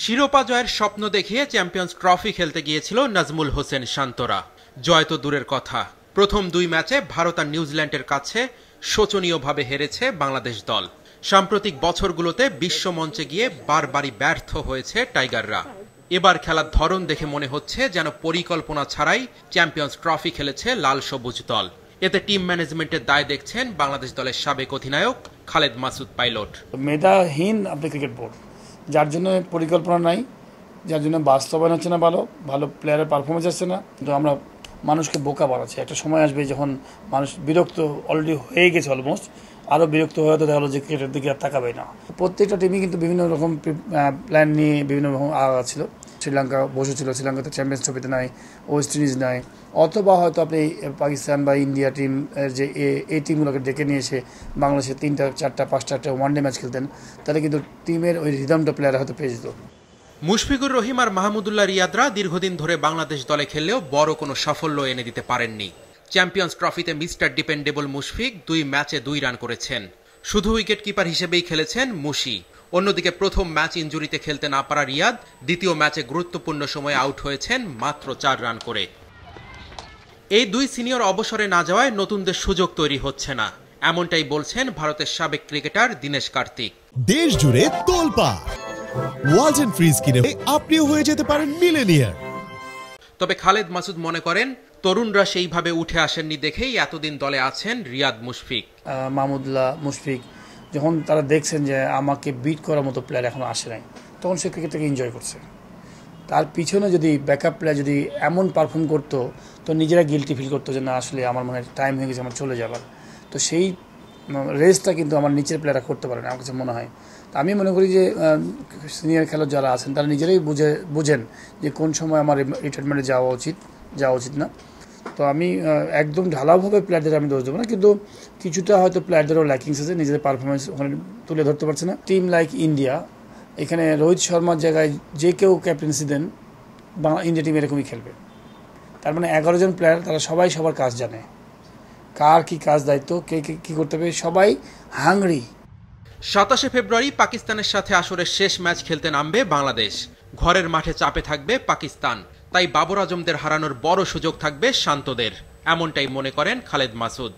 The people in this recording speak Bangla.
শিরোপা জয়ের স্বপ্ন দেখিয়ে চ্যাম্পিয়ন্স ট্রফি খেলতে গিয়েছিল নাজমুল হোসেন শান্তরা। জয় তো দূরের কথা, প্রথম দুই ম্যাচে ভারত আর নিউজিল্যান্ডের কাছে শোচনীয়ভাবে হেরেছে বাংলাদেশ দল। সাম্প্রতিক বছরগুলোতে বিশ্ব মঞ্চে গিয়ে বারবারই ব্যর্থ হয়েছে টাইগাররা। এবার খেলার ধরন দেখে মনে হচ্ছে যেন পরিকল্পনা ছাড়াই চ্যাম্পিয়ন্স ট্রফি খেলেছে লাল সবুজ দল। এতে টিম ম্যানেজমেন্টের দায় দেখছেন বাংলাদেশ দলের সাবেক অধিনায়ক খালেদ মাসুদ পাইলট। মেধাহীন আপনি ক্রিকেট বোর্ড, যার জন্য পরিকল্পনা নাই, যার জন্য বাস্তবায়ন হচ্ছে না, ভালো প্লেয়ারের পারফরমেন্স আসছে না। কিন্তু আমরা মানুষকে বোকা বানাচ্ছি। একটা সময় আসবে যখন মানুষ বিরক্ত অলরেডি হয়ে গেছে, অলমোস্ট আরও বিরক্ত হয়ে দেখা গেলো যে ক্রিকেটের দিকে আর তাকাবে না। প্রত্যেকটা টিমই কিন্তু বিভিন্ন রকম প্ল্যান নিয়ে বিভিন্ন রকম ছিল। শ্রীলঙ্কা বসেছিল, শ্রীলঙ্কাতে চ্যাম্পিয়ন্স ট্রফিতে নাই, ওয়েস্ট ইন্ডিজ নাই, অথবা হয়তো আপনি পাকিস্তান বা ইন্ডিয়া টিম যে এই টিমগুলোকে ডেকে নিয়ে এসে বাংলাদেশে 3টা 4টা 5টা ওয়ানডে ম্যাচ খেলতেন, তাহলে কিন্তু টিমের ওই রিদমটা প্লেয়ার হয়তো পেয়ে যেত। মুশফিকুর রহিম আর মাহমুদুল্লাহ রিয়াদরা দীর্ঘদিন ধরে বাংলাদেশ দলে খেললেও বড় কোনো সাফল্য এনে দিতে পারেননি। চ্যাম্পিয়ন্স ট্রফিতে মিস্টার ডিপেন্ডেবল মুশফিক 2 ম্যাচে 2 রান করেছেন। শুধু উইকেট কিপার হিসেবেই খেলেছেন মুশি। অন্যদিকে প্রথম ম্যাচ ইনজুরিতে খেলতে না পারা রিয়াদ দ্বিতীয় ম্যাচে গুরুত্বপূর্ণ সময়ে আউট হয়েছেন মাত্র 4 রান করে। এই 2 সিনিয়র অবসরে না যাওয়ায় নতুনদের সুযোগ তৈরি হচ্ছে না, এমনটাই বলছেন ভারতের সাবেক ক্রিকেটার দীনেশ কার্তিক। দেশ জুড়ে তোলপাড় ওয়ালটন ফ্রিজ কিনে আপনিও হয়ে যেতে পারেন মিলেনিয়ার। তবে খালেদ মাসুদ মনে করেন তরুণরা সেইভাবে উঠে আসেননি দেখেই এতদিন দলে আছেন রিয়াদ, মুশফিক। মাহমুদুল্লাহ, মুশফিক যখন তারা দেখছেন যে আমাকে বিট করার মতো প্লেয়ার এখনো আসে নাই, তখন সে ক্রিকেটটাকে এনজয় করছে। তার পিছনে যদি ব্যাকআপ প্লেয়ার যদি এমন পারফর্ম করতো, তো নিজেরা গিল্টি ফিল করতো যে না আসলে আমার মনে হয় টাইম হয়ে গেছে আমার চলে যাবার। তো সেই রেসটা কিন্তু আমার নিচের প্লেয়াররা করতে পারে না, আমার কাছে মনে হয়। আমি মনে করি যে সিনিয়র খেলোয়াড় যারা আছেন তারা নিজেরাই বুঝেন যে কোন সময় আমার রিটায়ারমেন্টে যাওয়া উচিত না। তো আমি একদম ঢালাওভাবে প্লেয়ারদের আমি দোষ দেবো না, কিন্তু কিছুটা হয়তো প্লেয়ারদেরও ল্যাকিংস আছে, নিজেদের পারফরমেন্স ওখানে তুলে ধরতে পারছে না। টিম লাইক ইন্ডিয়া, এখানে রোহিত শর্মার জায়গায় যে কেউ ক্যাপ্টেন্সি দেন, ইন্ডিয়া টিম এরকমই খেলবে। তার মানে 11 জন প্লেয়ার, তারা সবাই সবার কাজ জানে, কার কি কাজ দায়িত্ব, কে কী করতে হবে, সবাই হাংরি। 27 ফেব্রুয়ারি পাকিস্তানের সাথে আসরের শেষ ম্যাচ খেলতে নামবে বাংলাদেশ। ঘরের মাঠে চাপে থাকবে পাকিস্তান, তাই বাবর আজমদের হারানোর বড় সুযোগ থাকবে শান্তদের, এমনটাই মনে করেন খালেদ মাসুদ।